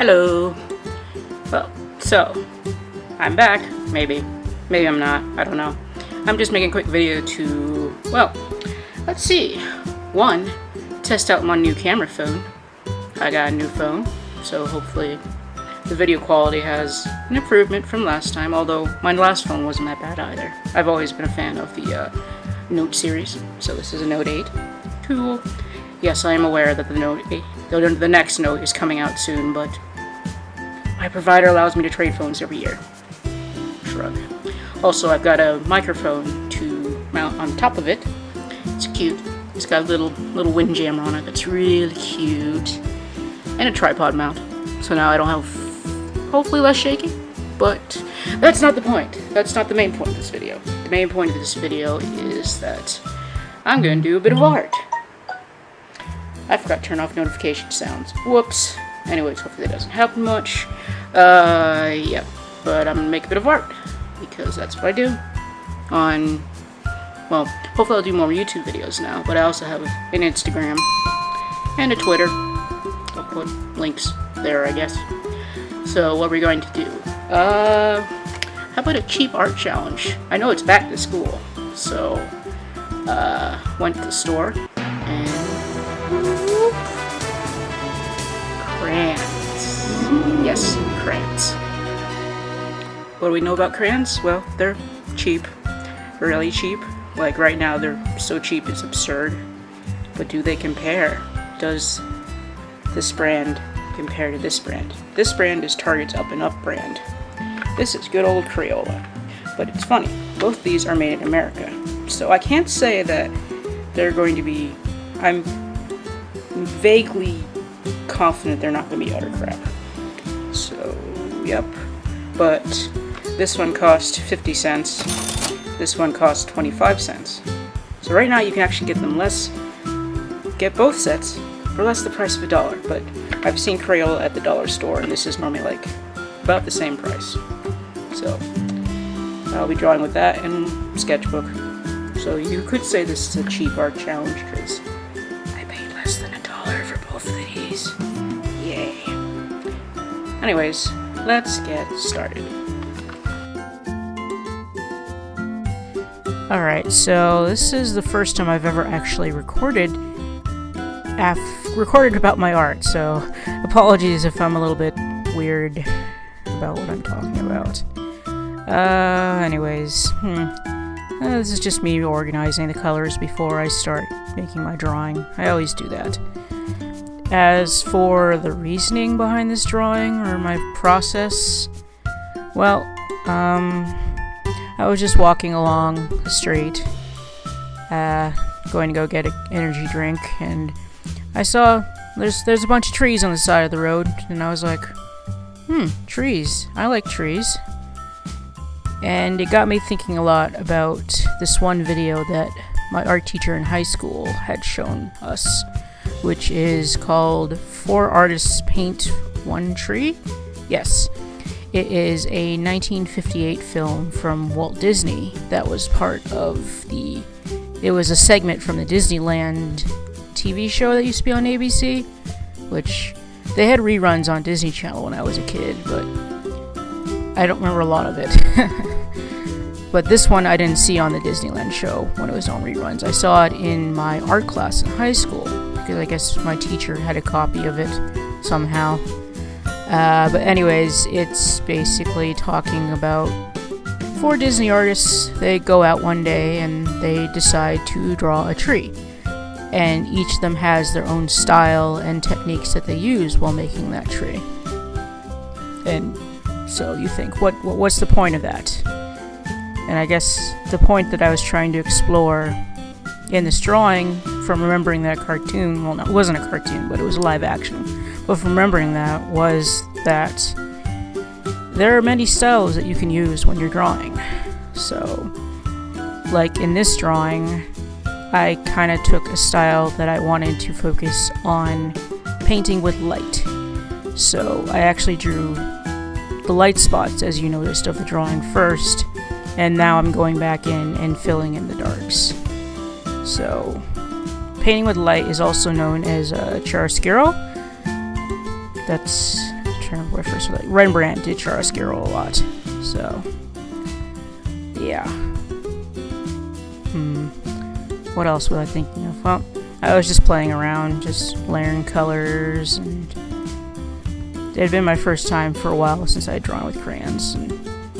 Hello. Well, so I'm back. Maybe I'm not. I don't know. I'm just making a quick video to, well, let's see. One, test out my new camera phone. I got a new phone, so hopefully the video quality has an improvement from last time, although my last phone wasn't that bad either. I've always been a fan of the Note series, so this is a Note 8. Cool. Yes, I am aware that the Note 8, the next Note is coming out soon, but my provider allows me to trade phones every year. Shrug. Also, I've got a microphone to mount on top of it. It's cute. It's got a little wind jammer on it that's really cute. And a tripod mount. So now I don't have, hopefully less shaking. But that's not the point. That's not the main point of this video. The main point of this video is that I'm going to do a bit of art. I forgot to turn off notification sounds. Whoops. Anyways, hopefully that doesn't happen much. Yeah. But I'm going to make a bit of art. Because that's what I do. Well, hopefully I'll do more YouTube videos now. But I also have an Instagram. And a Twitter. I'll put links there, I guess. So, what we're going to do. How about a cheap art challenge? I know it's back to school. So, went to the store. And crayons. Yes, crayons. What do we know about crayons? Well, they're cheap. Really cheap. Like right now, they're so cheap it's absurd. But do they compare? Does this brand compare to this brand? This brand is Target's Up and Up brand. This is good old Crayola. But it's funny, both these are made in America. So I can't say that they're going to be, I'm vaguely confident they're not going to be utter crap. So, yep. But this one cost 50 cents. This one cost 25 cents. So right now you can actually get both sets for less the price of $1. But I've seen Crayola at the dollar store, and this is normally like about the same price. So I'll be drawing with that and sketchbook. So you could say this is a cheap art challenge because I paid less than $1 for both of these. Yay. Anyways, let's get started. Alright, so this is the first time I've ever actually recorded about my art, so apologies if I'm a little bit weird about what I'm talking about. Anyways, this is just me organizing the colors before I start making my drawing. I always do that. As for the reasoning behind this drawing, or my process, well, I was just walking along the street, going to go get an energy drink, and I saw there's a bunch of trees on the side of the road, and I was like, trees. I like trees. And it got me thinking a lot about this one video that my art teacher in high school had shown us, which is called 4 Artists Paint One Tree? Yes. It is a 1958 film from Walt Disney that was part of it was a segment from the Disneyland TV show that used to be on ABC, which they had reruns on Disney Channel when I was a kid, but I don't remember a lot of it. But this one I didn't see on the Disneyland show when it was on reruns. I saw it in my art class in high school, because I guess my teacher had a copy of it somehow. But anyways, it's basically talking about 4 Disney artists. They go out one day and they decide to draw a tree. And each of them has their own style and techniques that they use while making that tree. And so you think, what's the point of that? And I guess the point that I was trying to explore in this drawing, from remembering that cartoon, well, no, it wasn't a cartoon, but it was a live action. But from remembering that was that there are many styles that you can use when you're drawing. So, like in this drawing, I kind of took a style that I wanted to focus on painting with light. So I actually drew the light spots, as you noticed, of the drawing first, and now I'm going back in and filling in the darks. So, painting with light is also known as chiaroscuro. That's, I'm trying to where I first, like, Rembrandt did chiaroscuro a lot. So, yeah. What else was I thinking of? Well, I was just playing around, just layering colors, and it had been my first time for a while since I had drawn with crayons. And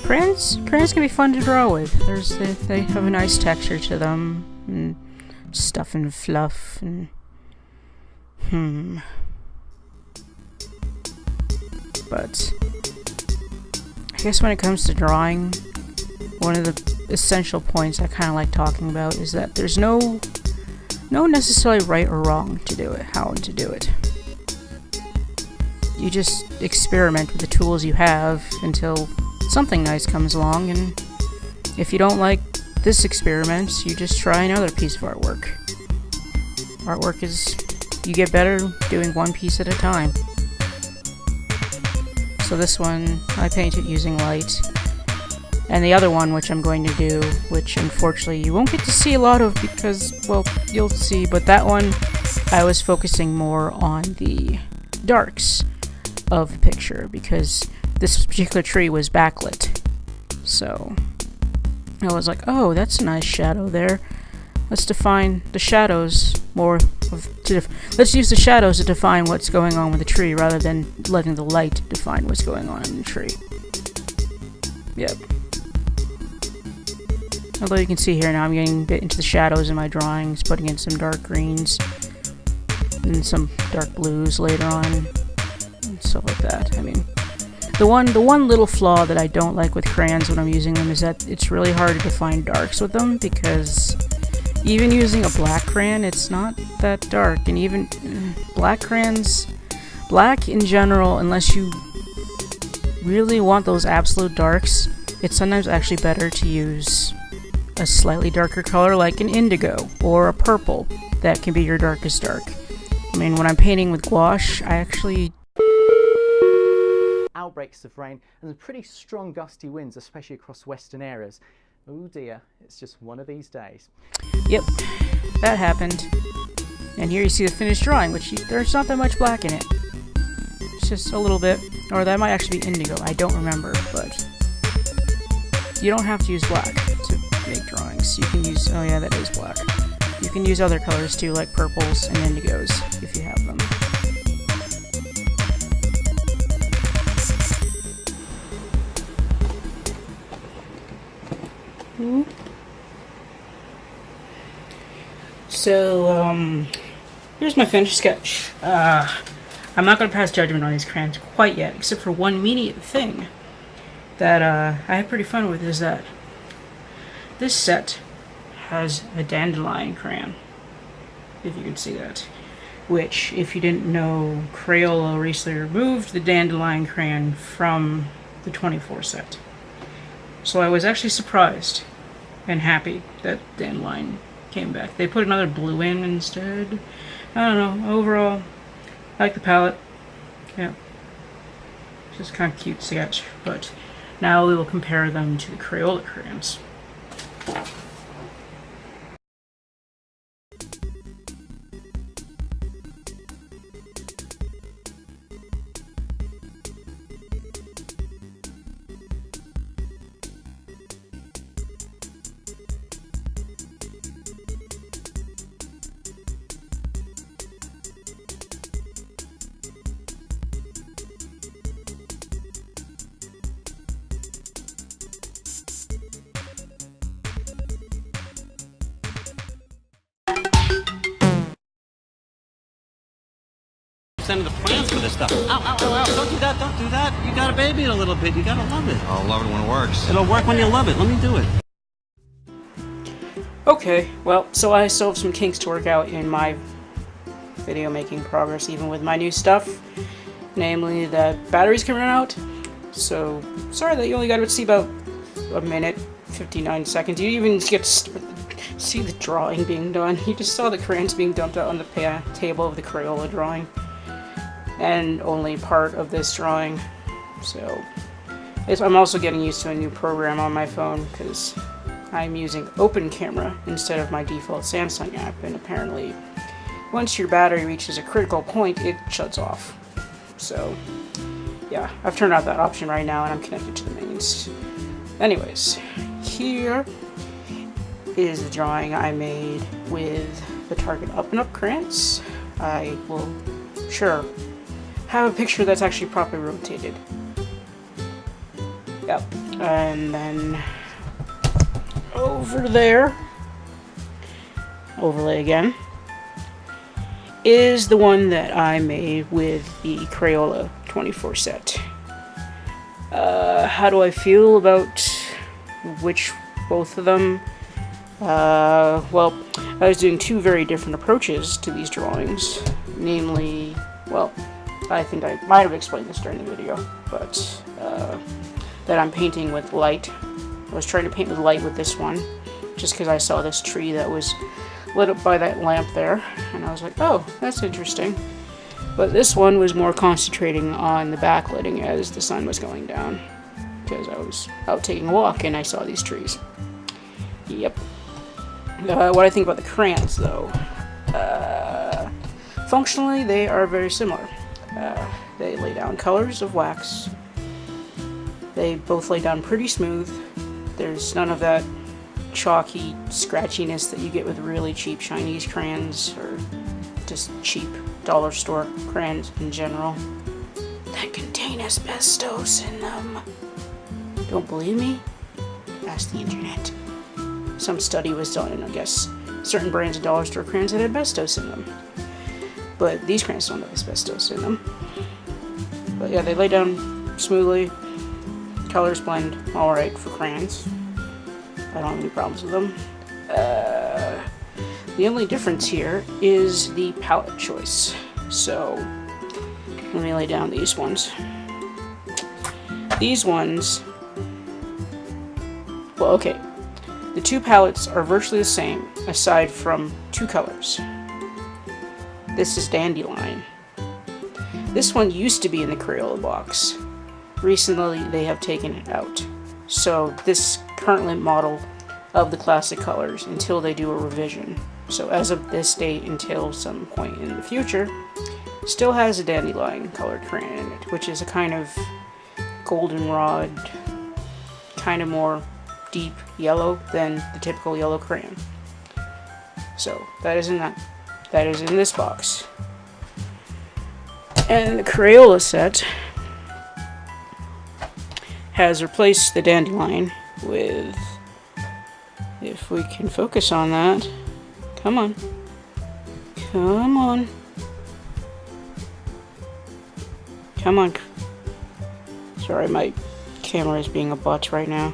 crayons can be fun to draw with. They have a nice texture to them, and stuff and fluff, and But I guess when it comes to drawing, one of the essential points I kind of like talking about is that there's no necessarily right or wrong to do it, how to do it. You just experiment with the tools you have until something nice comes along, and if you don't like this experiment, you just try another piece of artwork. Artwork is, you get better doing one piece at a time. So this one, I painted using light. And the other one, which I'm going to do, which unfortunately you won't get to see a lot of because, well, you'll see, but that one, I was focusing more on the darks of the picture because this particular tree was backlit. So I was like, oh, that's a nice shadow there. Let's define the shadows more. Let's use the shadows to define what's going on with the tree rather than letting the light define what's going on in the tree. Yep. Although you can see here now I'm getting a bit into the shadows in my drawings, putting in some dark greens and some dark blues later on and stuff like that. I mean, the one little flaw that I don't like with crayons when I'm using them is that it's really hard to define darks with them, because even using a black crayon, it's not that dark, and even black crayons, black in general, unless you really want those absolute darks, it's sometimes actually better to use a slightly darker color like an indigo or a purple. That can be your darkest dark. I mean, when I'm painting with gouache, I actually... Outbreaks of rain and pretty strong gusty winds, especially across western areas. Oh dear, it's just one of these days. Yep, that happened. And here you see the finished drawing, which there's not that much black in it. It's just a little bit, or that might actually be indigo, I don't remember, but you don't have to use black to make drawings. You can use, oh yeah, that is black. You can use other colors too, like purples and indigos, if you have them. So, here's my finished sketch. I'm not going to pass judgment on these crayons quite yet, except for one immediate thing that I had pretty fun with, is that this set has a dandelion crayon, if you can see that. Which, if you didn't know, Crayola recently removed the dandelion crayon from the 24 set. So I was actually surprised and happy that dandelion came back. They put another blue in instead. I don't know, overall, I like the palette. Yeah. It's just kind of cute sketch, but now we will compare them to the Crayola crayons. Sending the plans for this stuff. Ow, ow, ow, ow. Don't do that, don't do that. You gotta baby it a little bit. You gotta love it. I'll love it when it works. It'll work when you love it. Let me do it. Okay, well, so I still have some kinks to work out in my video making progress, even with my new stuff. Namely, that batteries can run out. So, sorry that you only got to see about a minute, 59 seconds. You didn't even get to see the drawing being done. You just saw the crayons being dumped out on the table of the Crayola drawing. And only part of this drawing. So I'm also getting used to a new program on my phone because I'm using Open Camera instead of my default Samsung app, and apparently once your battery reaches a critical point, it shuts off. So yeah, I've turned off that option right now and I'm connected to the mains. Anyways, here is the drawing I made with the Target Up and Up crayons. I will sure have a picture that's actually properly rotated. Yep, and then over there, overlay again, is the one that I made with the Crayola 24 set. How do I feel about both of them? Well, I was doing two very different approaches to these drawings. Namely, well, I think I might have explained this during the video, but that I'm painting with light. I was trying to paint with light with this one, just because I saw this tree that was lit up by that lamp there, and I was like, oh, that's interesting. But this one was more concentrating on the backlighting as the sun was going down, because I was out taking a walk and I saw these trees. Yep. What I think about the crayons, though, functionally they are very similar. They lay down colors of wax. They both lay down pretty smooth. There's none of that chalky scratchiness that you get with really cheap Chinese crayons, or just cheap dollar store crayons in general, that contain asbestos in them. Don't believe me? Ask the internet. Some study was done, and I guess certain brands of dollar store crayons had asbestos in them. But these crayons don't have asbestos in them. But yeah, they lay down smoothly. Colors blend alright for crayons. I don't have any problems with them. The only difference here is the palette choice. So, let me lay down these ones. These ones, well, okay. The two palettes are virtually the same, aside from two colors. This is Dandelion. This one used to be in the Crayola box. Recently, they have taken it out. So, this currently model of the classic colors until they do a revision. So as of this date until some point in the future, still has a dandelion colored crayon in it, which is a kind of goldenrod, kind of more deep yellow than the typical yellow crayon. So that is in this box. And the Crayola set has replaced the dandelion with, if we can focus on that, come on, come on, come on. Sorry, my camera is being a butt right now.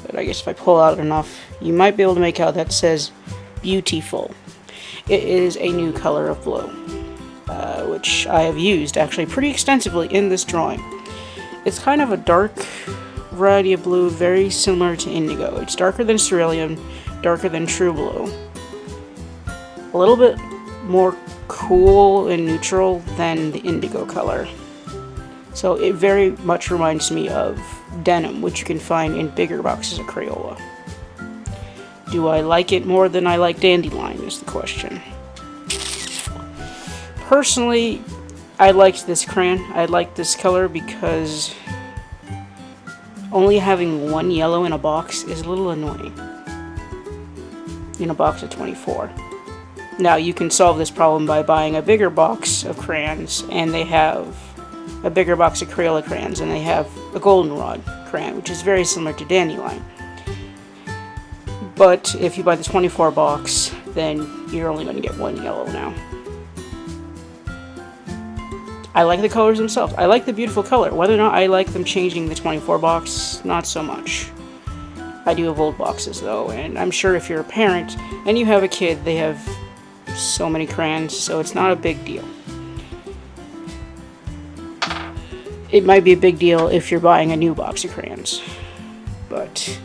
But I guess if I pull out enough, you might be able to make out that says beautiful. It is a new color of blue, which I have used actually pretty extensively in this drawing. It's kind of a dark variety of blue, very similar to indigo. It's darker than cerulean, darker than true blue. A little bit more cool and neutral than the indigo color. So it very much reminds me of denim, which you can find in bigger boxes of Crayola. Do I like it more than I like dandelion is the question. Personally, I liked this crayon. I liked this color because only having one yellow in a box is a little annoying. In a box of 24. Now you can solve this problem by buying a bigger box of crayons, and they have a bigger box of Crayola crayons, and they have a goldenrod crayon, which is very similar to dandelion. But if you buy the 24 box, then you're only going to get one yellow now. I like the colors themselves. I like the beautiful color. Whether or not I like them changing the 24 box, not so much. I do have old boxes though, and I'm sure if you're a parent and you have a kid, they have so many crayons, so it's not a big deal. It might be a big deal if you're buying a new box of crayons. But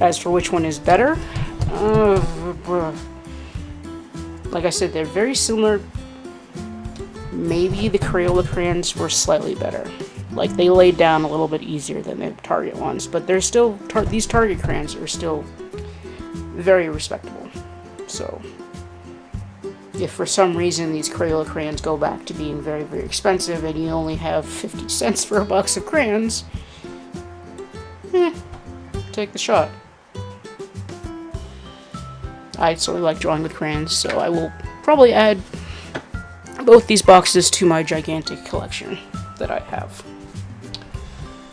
as for which one is better, like I said, they're very similar. Maybe the Crayola crayons were slightly better. Like, they laid down a little bit easier than the Target ones, but they're still, these Target crayons are still very respectable. So, if for some reason these Crayola crayons go back to being very, very expensive and you only have 50 cents for a box of crayons, take the shot. I certainly like drawing with crayons, so I will probably add both these boxes to my gigantic collection that I have.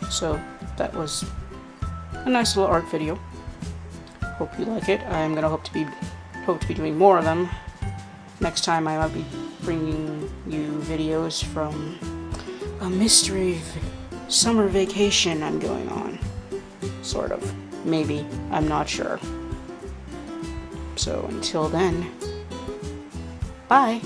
So that was a nice little art video. Hope you like it. I'm gonna hope to be doing more of them. Next time I might be bringing you videos from a mystery summer vacation I'm going on. Sort of. Maybe. I'm not sure. So until then, bye!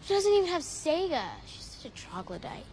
She doesn't even have Sega. She's such a troglodyte.